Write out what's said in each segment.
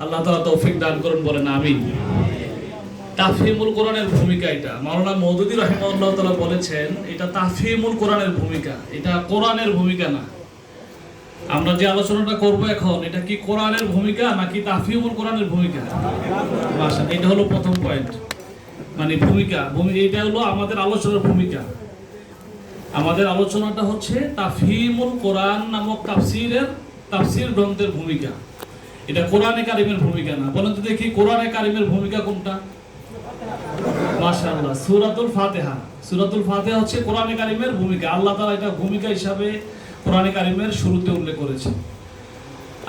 আল্লাহ তাআলা তৌফিক দান করুন, বলেন আমিন। তাফহিমুল কোরআনের ভূমিকা, এটা মাওলানা মওদুদী রাহিমাহুল্লাহ তাআলা বলেছেন, এটা তাফহিমুল কোরআনের ভূমিকা, এটা কোরআনের ভূমিকা না। আমরা যে আলোচনাটা করব এখন, এটা কি কোরআনের ভূমিকা নাকি তাফহিমুল কোরআনের ভূমিকা? মাশাআল্লাহ, এটা হলো প্রথম পয়েন্ট, মানে ভূমিকা। এটা হলো আমাদের আলোচনার ভূমিকা। আমাদের আলোচনাটা হচ্ছে তাফহিমুল কোরআন নামক তাফসীর গ্রন্থের ভূমিকা। এটা কোরআনে কারিমের ভূমিকা না। বলেন তো দেখি, কোরআনে কারিমের ভূমিকা কোনটা? মাশাআল্লাহ, সূরাতুল ফাতিহা। সূরাতুল ফাতিহা হচ্ছে কোরআনে কারিমের ভূমিকা। আল্লাহ তাআলা এটা ভূমিকা হিসাবে কোরআনে কারিমের শুরুতে উল্লেখ করেছেন।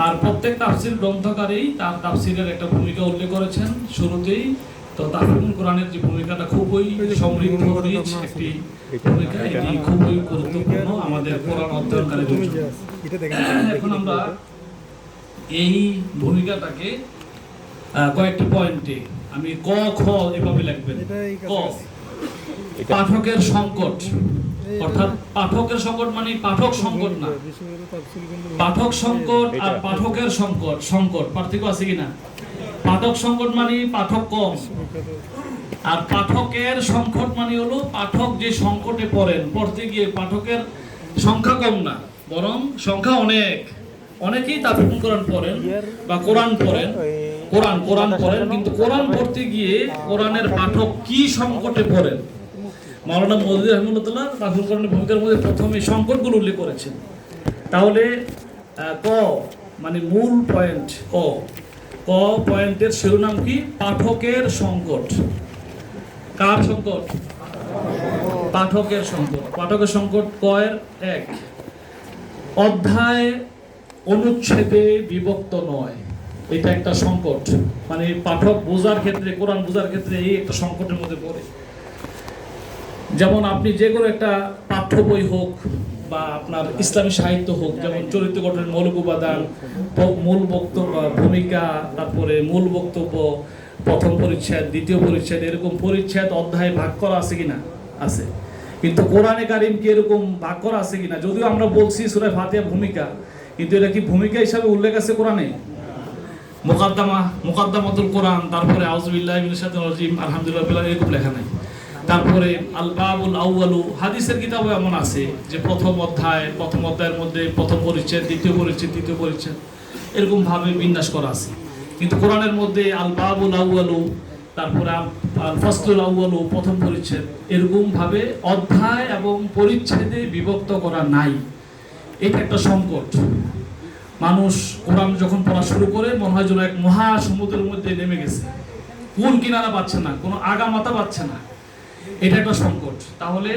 আর প্রত্যেক তাফসীর গ্রন্থকারী তার তাফসীরের একটা ভূমিকা উল্লেখ করেছেন শুরুতেই। তো তাফহিমুল কোরআনের যে ভূমিকাটা খুবই সমৃদ্ধ, রিচ একটি ভূমিকা, এটি খুবই গুরুত্বপূর্ণ আমাদের কোরআন অধ্যয়নকারীদের জন্য। এখন আমরা এই ভূমিকাটাকে কয়েকটি পয়েন্টে, আমি ক খ এভাবে লিখবেন। ক, পাঠকের সংকট, অর্থাৎ পাঠকের সংকট মানে পাঠক সংকট না, পাঠক সংকট আর পাঠকের সংকট পার্থক্য আছে কিনা? পাঠক সংকট মানে পাঠক কম, আর পাঠকের সংকট মানে হলো পাঠক যে সংকটে পড়তে গিয়ে পাঠকের সংখ্যা কম না, বরং সংখ্যা অনেকেই তাফহিমুল কোরআন পড়েন বা কোরআন পড়েন, কিন্তু কোরআন পড়তে গিয়ে কোরআনের পাঠক কি সংকটে পড়েন। মাওলানা মওদুদী রাহিমাহুল্লাহ তাআলা তাফহিমুল কোরআনের ভূমিকার মধ্যে প্রথমে সংকটগুলো উল্লেখ করেছেন। তাহলে ক মানে মূল পয়েন্ট, ক পয়েন্টের শিরোনাম কি? পাঠকের সংকট। কার সংকট? পাঠকের সংকট। পাঠকের সংকট কয়ের এক, অধ্যায় অনুচ্ছেদে বিভক্ত নয়। এটা একটা সংকট, মানে পাঠক বোঝার ক্ষেত্রে, কোরআন বোঝার ক্ষেত্রে এই একটা সংকটের মধ্যে পড়ে। যেমন আপনি যে কোনো একটা পাঠ্য বই হোক বা আপনার ইসলামী সাহিত্য হোক, যেমন চরিত্র গঠনের মৌলিক উপাদান, মূল বক্তব্য, ভূমিকা, তারপরে মূল বক্তব্য, প্রথম পরিচ্ছেদ, দ্বিতীয় পরিচ্ছেদ, এরকম পরিচ্ছেদ অধ্যায় ভাগ করা আছে কিনা? আছে। কিন্তু কোরআনে কারিম কি এরকম ভাগ করা আছে কিনা? যদিও আমরা বলছি সূরা ফাতিহা ভূমিকা, কিন্তু এটা কি ভূমিকা হিসাবে উল্লেখ আছে কোরআনে? মুকাদ্দামাতুল কোরআন, তারপরে আউযু বিল্লাহি মিনাশ শাইতানির রাজিম, আলহামদুলিল্লাহ, এরকম লেখা নাই। তারপরে আল বাবুল আউয়ালু, হাদিসের কিতাবে এমন আছে যে প্রথম অধ্যায়ের মধ্যে প্রথম পরিচ্ছেদ, দ্বিতীয় পরিচ্ছেদ, তৃতীয় পরিচ্ছেদ, এরকম ভাবে বিন্যাস করা আছে। কিন্তু কোরআনের মধ্যে আল বাবুল আউয়ালু, তারপরে আল ফাসলুল আউয়ালু, প্রথম পরিচ্ছেদ, এরকম ভাবে অধ্যায় এবং পরিচ্ছেদে বিভক্ত করা নাই। এটা একটা সংকট। মানুষ কোরআন যখন পড়া শুরু করে মনে হয় যেন এক মহাসমুদ্রের মধ্যে নেমে গেছে, কোন কিনারা পাচ্ছে না, কোনো আগা মাথা পাচ্ছে না। এটা একটা সংকট। তাহলে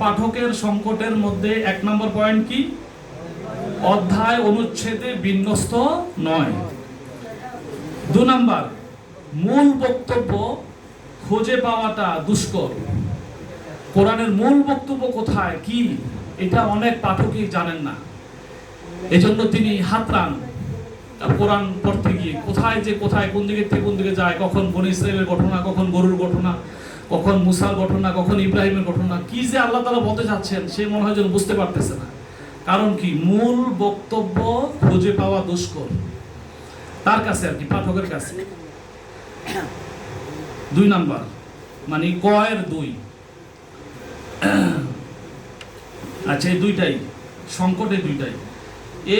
পাঠকের সংকটের মধ্যে এক নম্বর পয়েন্ট কি? অধ্যায় অনুচ্ছেদে বিন্যস্ত নয়। 2 নাম্বার, মূল বক্তব্য খুঁজে পাওয়াটা দুষ্কর। কোরআনের মূল বক্তব্য কোথায়, কি, এটা অনেক পাঠকই জানেন না। এজন্য তিনি হাতরান কোরআন পড়তে গিয়ে, কোথায় কোন দিকে থেকে কোন দিকে যায়, কখন বনী ইসরাইলের ঘটনা, কখন গরুর ঘটনা, কখন মুসার ঘটনা, কখন ইব্রাহিমের ঘটনা, কি যে আল্লাহ তাআলা বলতে চাচ্ছেন সে মনে হয় যেন বুঝতে পারতেছে না। কারণ কি? মূল বক্তব্য খুঁজে পাওয়া দুষ্কর তার কাছে, আর কি, পাঠকের কাছে। 2 নাম্বার, মানে কয়ের 2। আচ্ছা, এই দুইটাই সংকটের দুইটাই।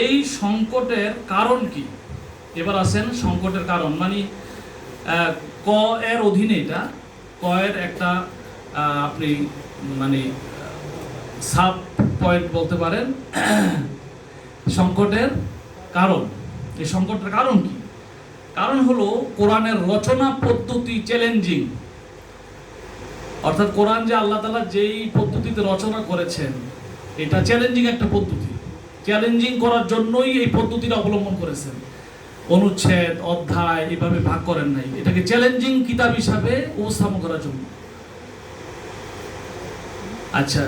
এই সংকটের কারণ কি? এবার আসেন সংকটের কারণ, মানে ক এর অধীনে, এটা কয়ের একটা আপনি মানে সাব পয়েন্ট বলতে পারেন। সংকটের কারণ, এই সংকটের কারণ কি? কারণ হলো কোরআনের রচনা পদ্ধতি চ্যালেঞ্জিং। অর্থাৎ কোরআন যে আল্লাহ তাআলা যেই পদ্ধতিতে রচনা করেছেন, এটা চ্যালেঞ্জিং একটা পদ্ধতি। চ্যালেঞ্জিং করার জন্যই এই পদ্ধতিটা অবলম্বন করেছেন। অনুচ্ছেদ, অধ্যায় এভাবে ভাগ করেন নাই, এটাকে চ্যালেঞ্জিং কিতাব হিসাবে উপস্থাপন করার জন্য। আচ্ছা,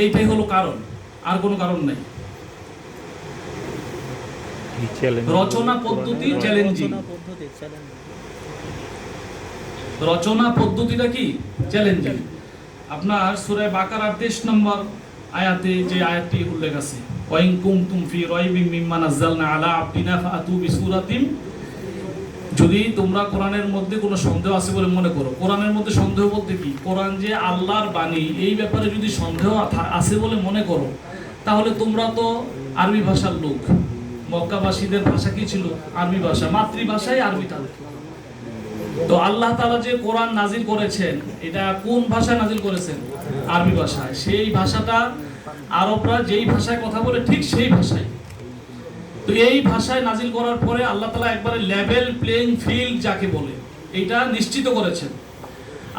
এইটাই হলো কারণ, আর কোনো কারণ নাই। রচনা পদ্ধতি চ্যালেঞ্জিং। রচনা পদ্ধতিটা কি? চ্যালেঞ্জিং। আপনার সূরা বাকারার 23 নম্বর আয়াতে যে আয়াতটি উল্লেখ আছে, ওয়াইন কুনতুম ফি রাইবিম মিম্মা নাযালনা আলা আবদিনা ফাতু বিসূরাতিম যদি তোমরা কোরআনের মধ্যে কোনো সন্দেহ আছে বলে মনে করো, কোরআনের মধ্যে সন্দেহ বলতে কি, কোরআন যে আল্লাহর বাণী এই ব্যাপারে যদি সন্দেহ আছে বলে মনে করো, তাহলে তোমরা তো আরবি ভাষার লোক। মক্কাবাসীদের ভাষা কি ছিল? আরবি ভাষা, মাতৃভাষাই আরবি তাদের। তো আল্লাহ তাআলা যে কোরআন নাজিল করেছেন, এটা কোন ভাষায় নাজিল করেছেন? আরবি ভাষায়। সেই ভাষাটা আরবরা যেই ভাষায় কথা বলে ঠিক সেই ভাষায়। তো এই ভাষায় নাজিল করার পরে আল্লাহ তাআলা একবারে লেভেল প্লেইং ফিল্ড যাকে বলে এটা নিশ্চিত করেছেন।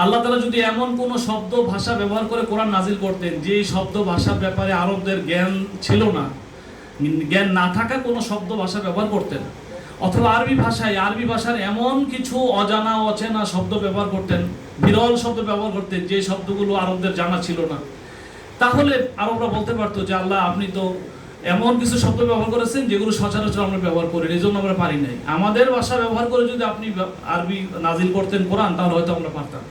আল্লাহ তাআলা যদি এমন কোন শব্দ ভাষা ব্যবহার করে কোরআন নাজিল করতেন যে শব্দ ভাষার ব্যাপারে আরবদের জ্ঞান ছিল না, জ্ঞান না থাকা কোনো শব্দ ভাষা ব্যবহার করতেন, অথবা আরবি ভাষার এমন কিছু অজানা অচেনা শব্দ ব্যবহার করতেন, বিরল শব্দ ব্যবহার করতেন যে শব্দগুলো আরবদের জানা ছিল না, তাহলে আরবরা বলতে পারতো যে আল্লাহ আপনি তো এমন কিছু শব্দ ব্যবহার করেছেন যেগুলো সচরাচর আমরা ব্যবহার করি, এই জন্য আমরা পারি নাই। আমাদের ভাষা ব্যবহার করে যদি আপনি আরবি নাজিল করতেন কোরআন, তাহলে হয়তো আমরা পারতাম।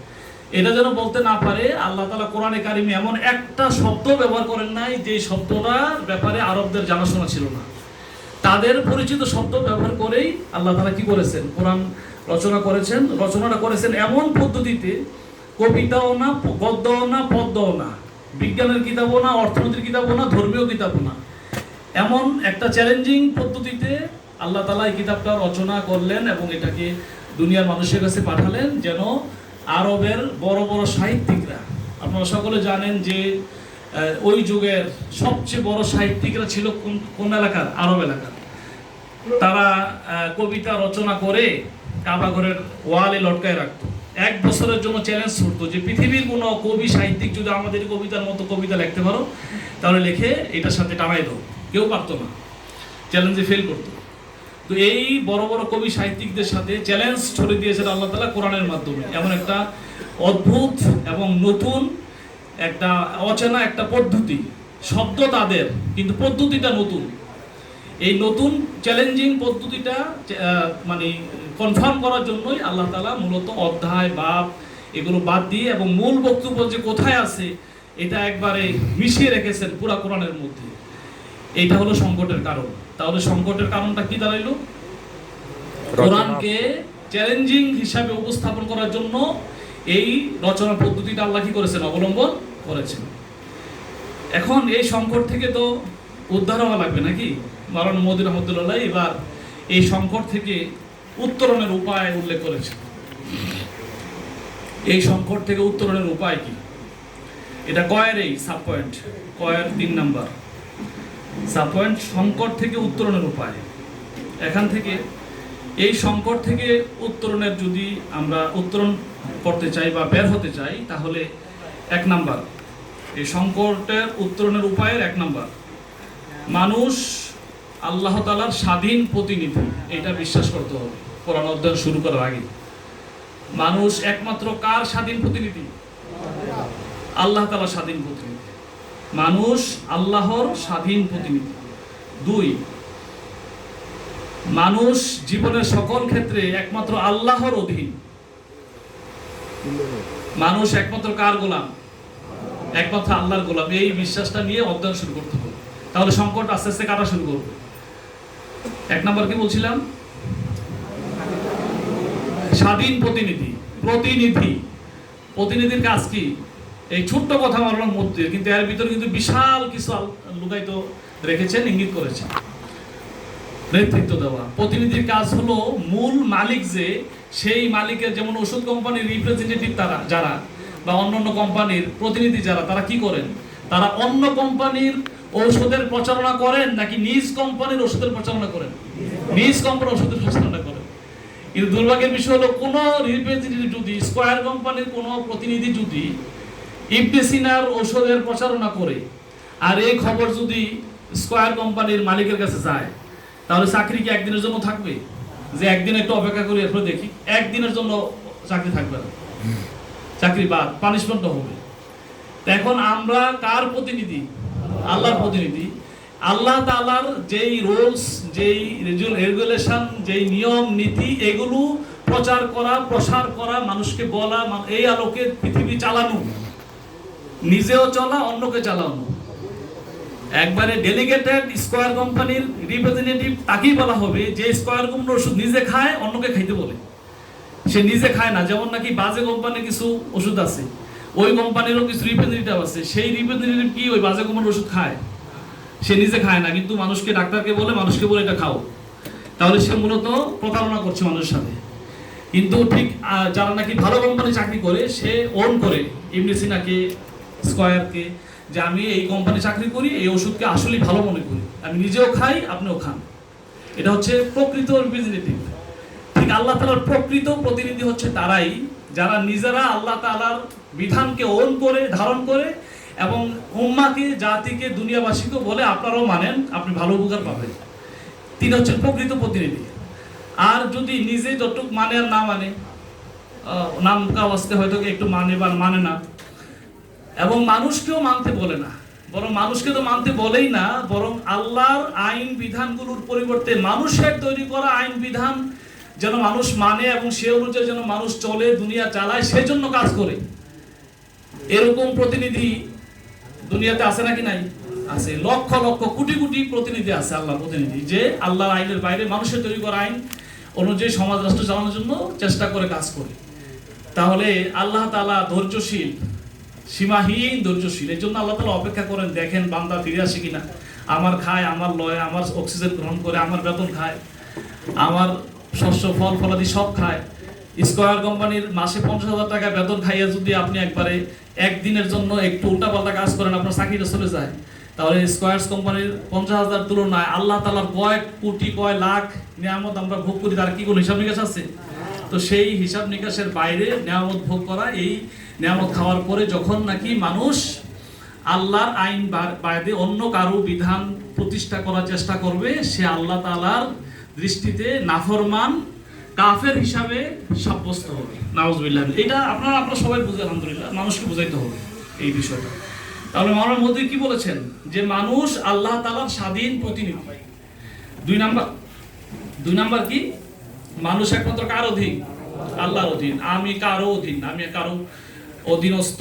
এটা যেন বলতে না পারে আল্লাহ তাআলা কোরআনে কারিমে এমন একটা শব্দ ব্যবহার করেন নাই যে শব্দটার ব্যাপারে আরবদের জানাশোনা ছিল না। তাদের পরিচিত শব্দ ব্যবহার করেই আল্লাহ তাআলা কি করেছেন? কোরআন রচনা করেছেন। রচনাটা করেছেন এমন পদ্ধতিতে, কবিতাও না, গদ্যও না, পদ্যও না, বিজ্ঞানের কিতাবও না, অর্থনীতির কিতাবও না, ধর্মীয় কিতাবও না, এমন একটা চ্যালেঞ্জিং পদ্ধতিতে আল্লাহ তাআলা এই কিতাবটা রচনা করলেন এবং এটাকে দুনিয়ার মানুষের কাছে পাঠালেন, যেন আরবের বড় বড় সাহিত্যিকরা, আপনারা সকলে জানেন যে ওই যুগের সবচেয়ে বড় সাহিত্যিকরা ছিল কোন এলাকার? আরব এলাকার। তারা কবিতা রচনা করে কাবা ঘরের ওয়ালে লটকায় রাখতো। এক বছরের জন্য চ্যালেঞ্জ ছুটতো যে পৃথিবীর কোনো কবি সাহিত্যিক যদি আমাদের কবিতার মতো কবিতা লিখতে পারো তাহলে লিখে এটার সাথে টানাই দাও। কেউ পারতো না, চ্যালেঞ্জে ফেল করতো। তো এই বড় বড় কবি সাহিত্যিকদের সাথে চ্যালেঞ্জ ছড়িয়ে দিয়েছেন আল্লাহ তাআলা কোরআনের মাধ্যমে। এমন একটা অদ্ভুত এবং নতুন একটা অচেনা একটা পদ্ধতি, শব্দ তাদের কিন্তু পদ্ধতিটা নতুন। এই নতুন চ্যালেঞ্জিং পদ্ধতিটা মানে কনফার্ম করার জন্যই আল্লাহ তাআলা মূলত অধ্যায় বাব এগুলো বাদ দিয়ে এবং মূল বক্তব্য যে কোথায় আছে এটা একবারে মিশিয়ে রেখেছেন পুরা কোরআনের মধ্যে। এইটা হলো সংকটের কারণ। তাহলে সংকটের কারণটা কি দাঁড়াইলো? কোরআনকে চ্যালেঞ্জিং হিসাবে উপস্থাপন করার জন্য এই রচনা পদ্ধতিটা আল্লাহ কি করেছেন? অবলম্বন করেছেন। এখন এই সংকট থেকে তো উদ্ধার হওয়া লাগবে নাকি? মাওলানা মোদী রহমতুল্লাহ এবার এই সংকট থেকে উত্তরণের উপায় উল্লেখ করেছেন। এই সংকট থেকে উত্তরণের উপায় কি? এটা কয়ের এই সাব পয়েন্ট, কয়ের 3 নাম্বার সাব পয়েন্ট, সংকট থেকে উত্তরণের উপায়। এখান থেকে এই সংকট থেকে উত্তরণের যদি আমরা উত্তরণ করতে চাই বা বের হতে চাই, তাহলে 1 নাম্বার এই সংকটের উত্তরণের উপায়ের 1 নাম্বার, মানুষ আল্লাহ তাআলার স্বাধীন প্রতিনিধি, এটা বিশ্বাস করতে হবে। কোরআন অধ্যয়ন শুরু করার আগে মানুষ একমাত্র কার স্বাধীন প্রতিনিধি? আল্লাহ তাআলার স্বাধীন প্রতিনিধি। মানুষ আল্লাহর স্বাধীন প্রতিনিধি। 2, মানুষ জীবনের সকল ক্ষেত্রে একমাত্র আল্লাহর অধীন। মানুষ একমাত্র কার গোলাম? একমাত্র আল্লাহর গোলাম। এই বিশ্বাসটা নিয়ে অধ্যয়ন শুরু করতে হবে। তাহলে সংকট আস্তে আস্তে কাটা শুরু করবে। 1 নাম্বার কি বলছিলাম? স্বাধীন প্রতিনিধি। প্রতিনিধির কাজ কি? এই ছোট্ট কথা বলার মধ্যে কিন্তু এর ভিতরে কিন্তু বিশাল কিছু লুকায়িত রেখেছেন, ইঙ্গিত করেছেন। নেতৃত্ব দেওয়া। প্রতিনিধির কাজ হলো মূল মালিক যে, সেই মালিকের, যেমন ওষুধ কোম্পানির রিপ্রেজেন্টেটিভ তারা যারা বা অন্যান্য কোম্পানির প্রতিনিধি যারা, তারা কি করেন? তারা অন্য কোম্পানির ঔষধের প্রচারণা করেন নাকি নিজ কোম্পানির ওষুধের প্রচারণা করেন? নিজ কোম্পানির ওষুধের প্রচারণা করেন। কিন্তু দুর্ভাগ্যের বিষয় হলো কোন রিপ্রেজেন্টেটিভ যদি, স্কয়ার কোম্পানির কোন প্রতিনিধি যদি ইবনে সিনার ঔষধের প্রচারণা করে আর এই খবর যদি স্কয়ার কোম্পানির মালিকের কাছে যায়, তাহলে চাকরি কি একদিনের জন্য থাকবে? যে একদিন একটু অপেক্ষা করি এরপর দেখি, একদিনের জন্য চাকরি থাকবে না, চাকরি বাদ, পানিশমেন্ট হবে। এখন আমরা কার প্রতিনিধি? আল্লাহর প্রতিনিধি। আল্লাহ তাআলার যেই রুলস, যেই রেগুলেশন, যেই নিয়ম নীতি, এগুলো প্রচার করা, প্রসার করা, মানুষকে বলা, এই আলোকে পৃথিবী চালানো, নিজেও চলা, অন্যকে চালানো। একবারে ডেলিগেটেড স্কয়ার কোম্পানির রিপ্রেজেন্টেটিভ তাকেই বলা হবে যে স্কয়ার কোম্পানির ওষুধ নিজে খায়, অন্যকে খাইতে বলে। সে নিজে খায় না, যেমন নাকি বাজে কোম্পানির কিছু ওষুধ আছে, ওই কোম্পানিরও কিছু রিপ্রেজেন্টেটিভ আছে, সেই রিপ্রেজেন্টেটিভ কি ওই বাজে কোম্পানির ওষুধ খায়? সে নিজে খায় না, কিন্তু মানুষকে, ডাক্তারকে বলে, মানুষকে বলে এটা খাও। তাহলে সে মূলত প্রতারণা করছে মানুষের সাথে। কিন্তু ঠিক যারা নাকি ভালো কোম্পানি চাকরি করে, সে ওন করে ইবনে সিনাকে, স্কয়ারকে, যে আমি এই কোম্পানি চাকরি করি, এই ওষুধকে আসলেই ভালো মনে করি, আমি নিজেও খাই, আপনিও খান। এটা হচ্ছে প্রকৃত রিপ্রেজেন্টেটিভ। ঠিক আল্লাহ তাআলার প্রকৃত প্রতিনিধি হচ্ছে তারাই যারা নিজেরা আল্লাহ তাআলার বিধানকে ওন করে, ধারণ করে, এবং উম্মাকে, জাতিকে, দুনিয়াবাসীকে বলে আপনারাও মানেন, আপনি ভালো উপকার পাবেন। তিনি হচ্ছেন প্রকৃত প্রতিনিধি। আর যদি নিজে যতটুকু মানে আর না মানে, নাম কাওয়াজতে হয়তো একটু মানে বা মানে না, এবং মানুষকেও মানতে বলে না, বরং মানুষকে তো মানতে বলেই না, বরং আল্লাহর আইন বিধানগুলোর পরিবর্তে মানুষের তৈরি করা আইন বিধান যেন মানুষ মানে এবং সে অনুযায়ী যেন মানুষ চলে, দুনিয়া চালায়, সেজন্য কাজ করে। এরকম প্রতিনিধি দুনিয়াতে আছে নাকি নাই? আছে। লক্ষ লক্ষ কোটি কোটি প্রতিনিধি আছে, আল্লাহর প্রতিনিধি, যে আল্লাহর আইনের বাইরে মানুষের তৈরি করা আইন অনুযায়ী সমাজ রাষ্ট্র চালানোর জন্য চেষ্টা করে, কাজ করে। তাহলে আল্লাহ তাআলা ধৈর্যশীল, সীমাহীন ধৈর্যশীল। এই জন্য আল্লাহ তাআলা অপেক্ষা করেন, দেখেন বান্দা ফিরে আসে কিনা, আমার খায়, আমার লয়, আমার অক্সিজেন গ্রহণ করে, আমার বেতন খায়, আমার শস্য ফল ফলাদি সব খায়। স্কয়ার কোম্পানির মাসে 50,000 টাকা বেতন খাইয়া যদি আপনি একবারে একদিনের জন্য একটু উল্টাপাল্টা কাজ করেন, আপনার চাকরিটা চলে যায়, তাহলে স্কয়ার্স কোম্পানির 50,000 তুলনায় আল্লাহ তাআলার কয়েক কোটি, কয় লাখ নিয়ামত আমরা ভোগ করি, তার কি কোনো হিসাব নিকাশ আছে? তো সেই হিসাব নিকাশের বাইরে নিয়ামত ভোগ করা, এই নিয়ামত খাওয়ার পরে যখন নাকি মানুষ আল্লাহর আইন বাইরে অন্য কারো বিধান প্রতিষ্ঠা করার চেষ্টা করবে, সে আল্লাহ তাআলার দৃষ্টিতে নাফরমান, কাফের হিসাবে সাব্যস্ত হবে। নাউজুবিল্লাহ। এটা আপনারা সবাই বুঝে, আলহামদুলিল্লাহ, মানুষকে বুঝাইতে হবে এই বিষয়টা। তাহলে মাওলানা মোদি কি বলেছেন? যে মানুষ আল্লাহ তাআলার স্বাধীন প্রতিনিধি। দুই নাম্বার কি? মানুষ একমাত্র কার অধীন? আল্লাহর অধীন। আমি কারো অধীন, আমি কারো অধীনস্থ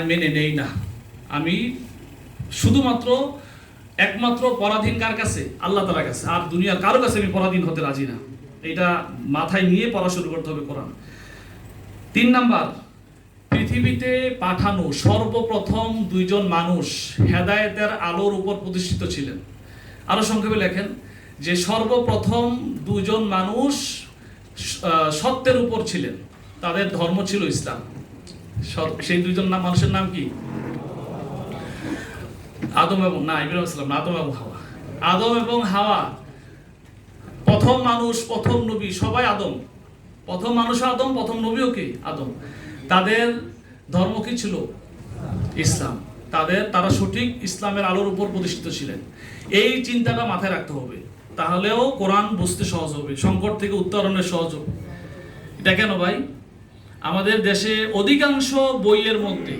মেনে নেই না। আমি শুধুমাত্র একমাত্র পরাধীন কার কাছে? আল্লাহ তাআলার কাছে। আর দুনিয়ার কারো কাছে আমি পরাধীন হতে রাজি না। এটা মাথায় নিয়ে পড়া শুরু করতে হবে কোরআন। 3 নাম্বার, পৃথিবীতে পাঠানো সর্বপ্রথম 2 মানুষ হেদায়েতের আলোর উপর প্রতিষ্ঠিত ছিলেন। আরো সংক্ষেপে লেখেন যে সর্বপ্রথম 2 মানুষ সত্যের উপর ছিলেন, তাদের ধর্ম ছিল ইসলাম। সেই 2 মানুষের নাম কি? আদম এবং ইব্রাহিম আলাইহিস সালাম, আদম এবং হাওয়া। আদম এবং হাওয়া প্রথম মানুষ, প্রথম নবী, সবাই আদম। প্রথম মানুষ আদম, প্রথম নবীও কি আদম। তাদের ধর্ম কি ছিল? ইসলাম। তারা সঠিক ইসলামের আলোর উপর প্রতিষ্ঠিত ছিলেন। এই চিন্তাটা মাথায় রাখতে হবে, তাহলেও কোরআন বুঝতে সহজ হবে, সংকট থেকে উত্তরণের সহজ হবে। এটা কেন ভাই? আমাদের দেশে অধিকাংশ বইয়ের মধ্যে,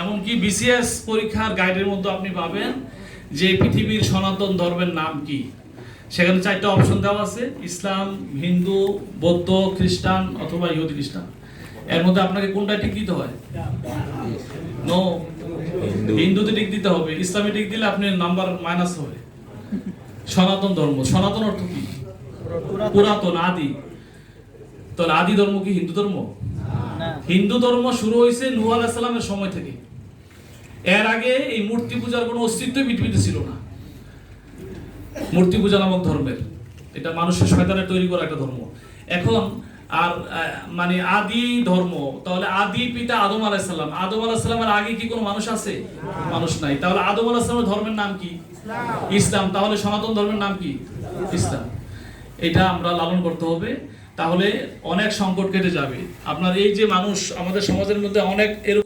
এমনকি বিসিএস পরীক্ষার গাইডের মধ্যে আপনি পাবেন যে পৃথিবীর সনাতন ধর্মের নাম কি। সেখানে 4টা অপশন দেওয়া আছে: ইসলাম, হিন্দু, বৌদ্ধ, খ্রিস্টান অথবা ইহুদি খ্রিস্টান। এর মধ্যে আপনাকে কোনটা টিক দিতে হয়? নো, হিন্দুতে টিক দিতে হবে। ইসলামে টিক দিলে আপনি নাম্বার মাইনাস হবে। সনাতন ধর্ম, সনাতন অর্থ কি? পুরাতন, আদি। তাহলে আদি ধর্ম কি হিন্দু ধর্ম? হিন্দু ধর্ম শুরু হয়েছে নূহ আলাইহিস সালামের সময় থেকে। এর আগে এই মূর্তি পূজার কোনো অস্তিত্ব পৃথিবীতে ছিল না। মূর্তি পূজা নামক ধর্মের, এটা মানুষের শয়তানের তৈরি করা একটা ধর্ম। এখন আর মানে আদি ধর্ম, তাহলে আদি পিতা আদম আলাইহিস সালাম। আদম আলাইহিস সালামের আগে কি কোনো মানুষ আছে? মানুষ নাই। তাহলে আদম আলাইহিস সালামের ধর্মের নাম কি? ইসলাম। তাহলে সনাতন ধর্মের নাম কি? ইসলাম। এটা আমরা লালন করতে হবে, তাহলে অনেক সংকট কেটে যাবে। আপনার এই যে মানুষ, আমাদের সমাজের মধ্যে অনেক এরকম